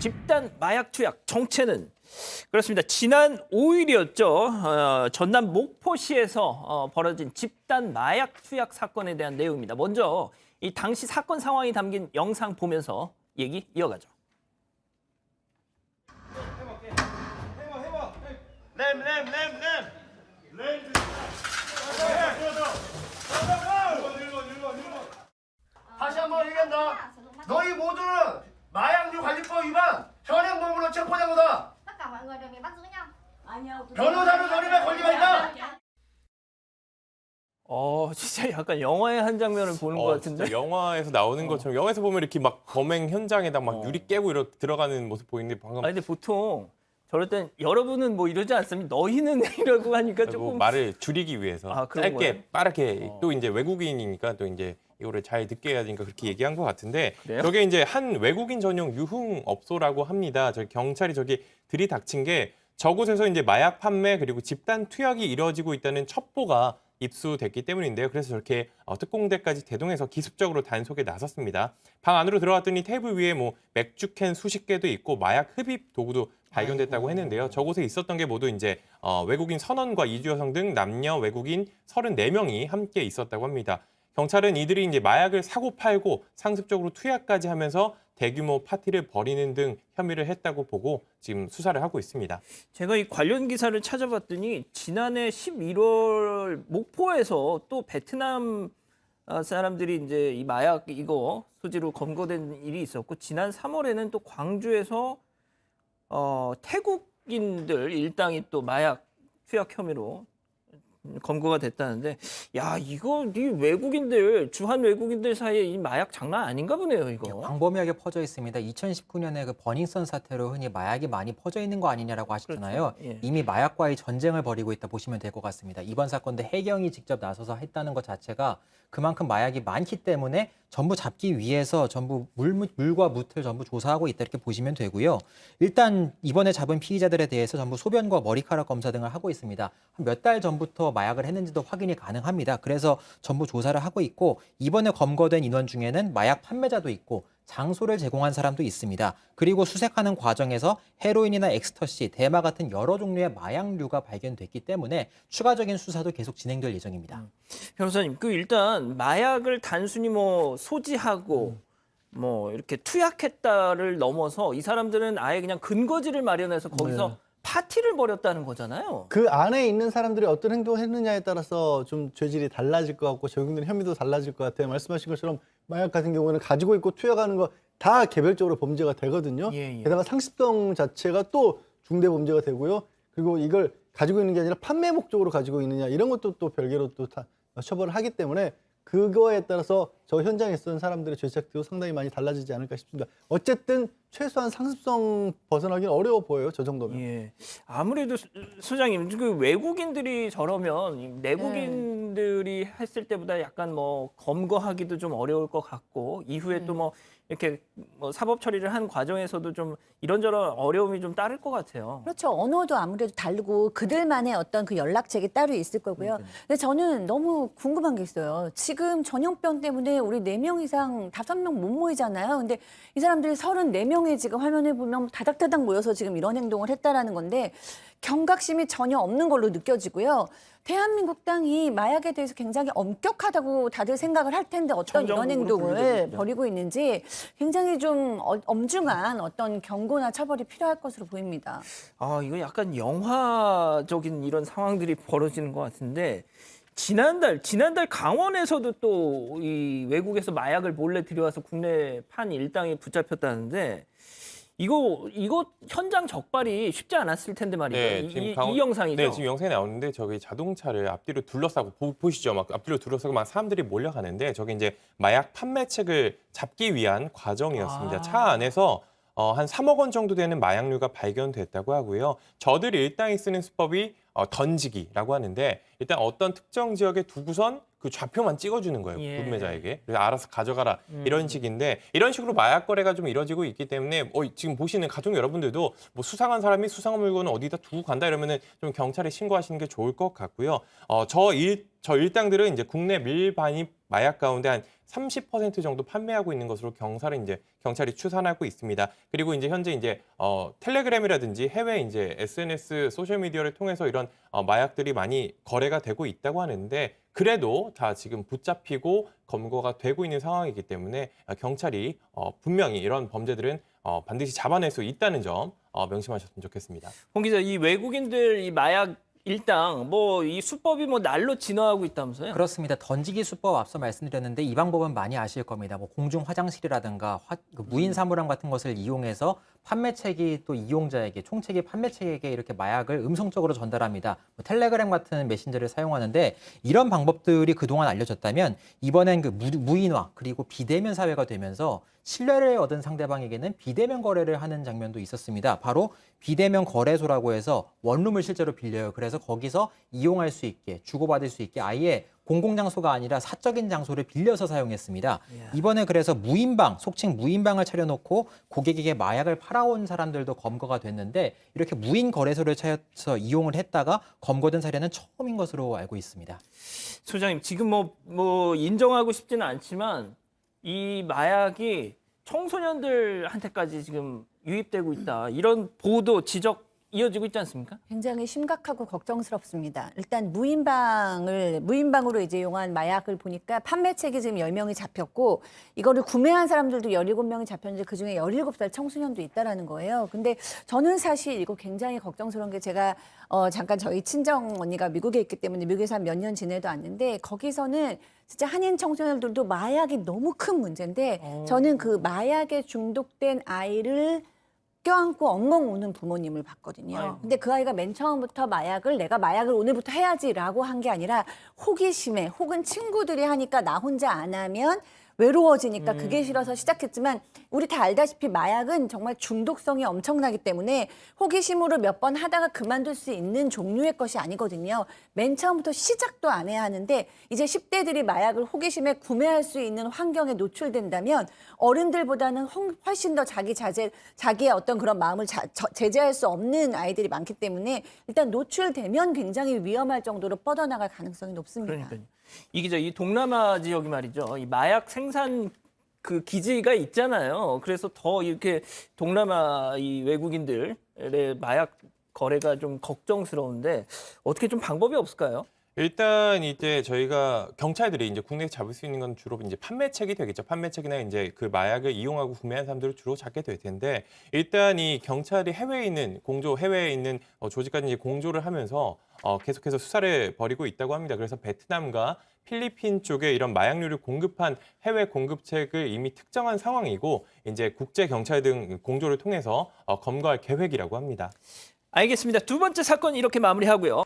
집단 마약 투약 정체는 그렇습니다. 지난 5일이었죠. 전남 목포시에서 벌어진 집단 마약 투약 사건에 대한 내용입니다. 먼저 이 당시 사건 상황이 담긴 영상 보면서 얘기 이어가죠. 다시 한번 얘기한다. 너희 모두는 마약류 관리법 위반 현행범으로 체포된 거다. Tất cả mọi người đều bị bắt giữ nha. 변호사로 저림에 걸리가 있다. 진짜 약간 영화의 한 장면을 보는 것 같은데. 진짜 영화에서 나오는 것처럼 영화에서 보면 이렇게 막 범행 현장에다 막 유리 깨고 이렇게 들어가는 모습 보이는데 방금 근데 보통 저럴 땐 여러분은 뭐 이러지 않습니까? 너희는 이라고 하니까 조금 말을 줄이기 위해서 그런 짧게 거예요? 빠르게 또 이제 외국인이니까 또 이제 이거를 잘 듣게 해야 되니까 그렇게 얘기한 것 같은데 그래요? 저게 이제 한 외국인 전용 유흥업소라고 합니다. 저기 경찰이 저기 들이닥친 게 저곳에서 이제 마약 판매 그리고 집단 투약이 이루어지고 있다는 첩보가 입수됐기 때문인데요. 그래서 저렇게 특공대까지 대동해서 기습적으로 단속에 나섰습니다. 방 안으로 들어갔더니 테이블 위에 뭐 맥주캔 수십 개도 있고 마약 흡입 도구도 발견됐다고 했는데요. 저곳에 있었던 게 모두 이제 외국인 선원과 이주 여성 등 남녀 외국인 34명이 함께 있었다고 합니다. 경찰은 이들이 이제 마약을 사고 팔고 상습적으로 투약까지 하면서 대규모 파티를 벌이는 등 혐의를 했다고 보고 지금 수사를 하고 있습니다. 제가 이 관련 기사를 찾아봤더니 지난해 11월 목포에서 또 베트남 사람들이 이제 이 마약 이거 소지로 검거된 일이 있었고 지난 3월에는 또 광주에서 태국인들 일당이 또 마약 투약 혐의로 검거가 됐다는데 야 이거 이 외국인들 주한 외국인들 사이에 이 마약 장난 아닌가 보네요 이거. 광범위하게 퍼져 있습니다. 2019년에 그 버닝썬 사태로 흔히 마약이 많이 퍼져 있는 거 아니냐라고 하셨잖아요. 그렇죠. 예. 이미 마약과의 전쟁을 벌이고 있다 보시면 될 것 같습니다. 이번 사건도 해경이 직접 나서서 했다는 것 자체가 그만큼 마약이 많기 때문에 전부 잡기 위해서 전부 물과 묻을 전부 조사하고 있다 이렇게 보시면 되고요. 일단 이번에 잡은 피의자들에 대해서 전부 소변과 머리카락 검사 등을 하고 있습니다. 한 몇 달 전부터 마약을 했는지도 확인이 가능합니다. 그래서 전부 조사를 하고 있고 이번에 검거된 인원 중에는 마약 판매자도 있고 장소를 제공한 사람도 있습니다. 그리고 수색하는 과정에서 헤로인이나 엑스터시, 대마 같은 여러 종류의 마약류가 발견됐기 때문에 추가적인 수사도 계속 진행될 예정입니다. 변호사님, 일단 마약을 단순히 뭐 소지하고 뭐 이렇게 투약했다를 넘어서 이 사람들은 아예 그냥 근거지를 마련해서 거기서 파티를 벌였다는 거잖아요. 그 안에 있는 사람들이 어떤 행동을 했느냐에 따라서 좀 죄질이 달라질 것 같고 적용되는 혐의도 달라질 것 같아요. 말씀하신 것처럼 마약 같은 경우는 가지고 있고 투약하는 거 다 개별적으로 범죄가 되거든요. 예. 게다가 상습성 자체가 또 중대 범죄가 되고요. 그리고 이걸 가지고 있는 게 아니라 판매 목적으로 가지고 있느냐 이런 것도 또 별개로 또 다 처벌을 하기 때문에 그거에 따라서 저 현장에 있었던 사람들의 죄책도 상당히 많이 달라지지 않을까 싶습니다. 어쨌든 최소한 상습성 벗어나기는 어려워 보여요. 저 정도면. 예. 아무래도 소장님, 그 외국인들이 저러면 내국인들이 했을 때보다 약간 뭐 검거하기도 좀 어려울 것 같고 이후에 또 뭐 이렇게 뭐 사법 처리를 한 과정에서도 좀 이런저런 어려움이 좀 따를 것 같아요. 그렇죠. 언어도 아무래도 다르고 그들만의 어떤 그 연락책이 따로 있을 거고요. 근데 저는 너무 궁금한 게 있어요. 지금 전염병 때문에 우리 4명 이상 5명 못 모이잖아요. 근데 이 사람들이 34명의 지금 화면에 보면 다닥다닥 모여서 지금 이런 행동을 했다라는 건데 경각심이 전혀 없는 걸로 느껴지고요. 대한민국 땅이 마약에 대해서 굉장히 엄격하다고 다들 생각을 할 텐데 어떤 이런 행동을 벌이고 있는지 굉장히 좀 엄중한 어떤 경고나 처벌이 필요할 것으로 보입니다. 이거 약간 영화적인 이런 상황들이 벌어지는 것 같은데 지난달 강원에서도 또 이 외국에서 마약을 몰래 들여와서 국내 판 일당이 붙잡혔다는데 이거 현장 적발이 쉽지 않았을 텐데 말이에요. 이 영상이죠. 네, 지금 영상이 나오는데 저기 자동차를 앞뒤로 둘러싸고 보시죠. 막 앞뒤로 둘러싸고 막 사람들이 몰려가는데 저게 이제 마약 판매책을 잡기 위한 과정이었습니다. 차 안에서 한 3억 원 정도 되는 마약류가 발견됐다고 하고요. 저들이 일당이 쓰는 수법이 던지기라고 하는데 일단 어떤 특정 지역에 두고선 그 좌표만 찍어주는 거예요. 구매자에게. 그래서 알아서 가져가라 이런 식인데 이런 식으로 마약 거래가 좀 이루어지고 있기 때문에 지금 보시는 가족 여러분들도 뭐 수상한 사람이 수상한 물건을 어디다 두고 간다 이러면은 좀 경찰에 신고하시는 게 좋을 것 같고요. 저 일당들은 이제 국내 밀반입 마약 가운데 한 30% 정도 판매하고 있는 것으로 경찰이 추산하고 있습니다. 그리고 이제 현재 이제 텔레그램이라든지 해외 이제 SNS 소셜 미디어를 통해서 이런 마약들이 많이 거래가 되고 있다고 하는데 그래도 다 지금 붙잡히고 검거가 되고 있는 상황이기 때문에 경찰이 분명히 이런 범죄들은 반드시 잡아낼 수 있다는 점 명심하셨으면 좋겠습니다. 홍 기자, 이 외국인들 이 마약 일당 뭐 이 수법이 뭐 날로 진화하고 있다면서요? 그렇습니다. 던지기 수법 앞서 말씀드렸는데 이 방법은 많이 아실 겁니다. 뭐 공중 화장실이라든가 그 무인 사물함 같은 것을 이용해서 판매책이 또 이용자에게 총책이 판매책에게 이렇게 마약을 음성적으로 전달합니다. 뭐 텔레그램 같은 메신저를 사용하는데 이런 방법들이 그동안 알려졌다면 이번엔 그 무인화 그리고 비대면 사회가 되면서 신뢰를 얻은 상대방에게는 비대면 거래를 하는 장면도 있었습니다. 바로 비대면 거래소라고 해서 원룸을 실제로 빌려요. 그래서 거기서 이용할 수 있게 주고받을 수 있게 아예 공공장소가 아니라 사적인 장소를 빌려서 사용했습니다. 이번에 그래서 무인방, 속칭 무인방을 차려놓고 고객에게 마약을 팔아온 사람들도 검거가 됐는데 이렇게 무인 거래소를 찾아서 이용을 했다가 검거된 사례는 처음인 것으로 알고 있습니다. 소장님, 지금 뭐 인정하고 싶지는 않지만 이 마약이 청소년들한테까지 지금 유입되고 있다. 이런 보도, 지적 이어지고 있지 않습니까? 굉장히 심각하고 걱정스럽습니다. 일단 무인방으로 이제 이용한 마약을 보니까 판매책이 지금 10명이 잡혔고 이거를 구매한 사람들도 17명이 잡혔는데 그중에 17살 청소년도 있다라는 거예요. 근데 저는 사실 이거 굉장히 걱정스러운 게 제가 잠깐 저희 친정 언니가 미국에 있기 때문에 미국에서 한 몇 년 지내도 왔는데 거기서는 진짜 한인 청소년들도 마약이 너무 큰 문제인데 저는 그 마약에 중독된 아이를 껴안고 엉엉 우는 부모님을 봤거든요. 아이고. 근데 그 아이가 맨 처음부터 내가 마약을 오늘부터 해야지라고 한 게 아니라 호기심에 혹은 친구들이 하니까 나 혼자 안 하면 외로워지니까 그게 싫어서 시작했지만 우리 다 알다시피 마약은 정말 중독성이 엄청나기 때문에 호기심으로 몇 번 하다가 그만둘 수 있는 종류의 것이 아니거든요. 맨 처음부터 시작도 안 해야 하는데 이제 10대들이 마약을 호기심에 구매할 수 있는 환경에 노출된다면 어른들보다는 훨씬 더 자기의 어떤 그런 마음을 제재할 수 없는 아이들이 많기 때문에 일단 노출되면 굉장히 위험할 정도로 뻗어나갈 가능성이 높습니다. 그러니까요. 이 기자, 이 동남아 지역이 말이죠. 이 마약 생산 그 기지가 있잖아요. 그래서 더 이렇게 동남아 이 외국인들의 마약 거래가 좀 걱정스러운데 어떻게 좀 방법이 없을까요? 일단 이제 저희가 경찰들이 이제 국내에 잡을 수 있는 건 주로 이제 판매책이 되겠죠. 판매책이나 이제 그 마약을 이용하고 구매한 사람들을 주로 잡게 될 텐데 일단 이 경찰이 해외에 있는 조직까지 이제 공조를 하면서 계속해서 수사를 벌이고 있다고 합니다. 그래서 베트남과 필리핀 쪽에 이런 마약류를 공급한 해외 공급책을 이미 특정한 상황이고 이제 국제 경찰 등 공조를 통해서 검거할 계획이라고 합니다. 알겠습니다. 두 번째 사건 이렇게 마무리하고요.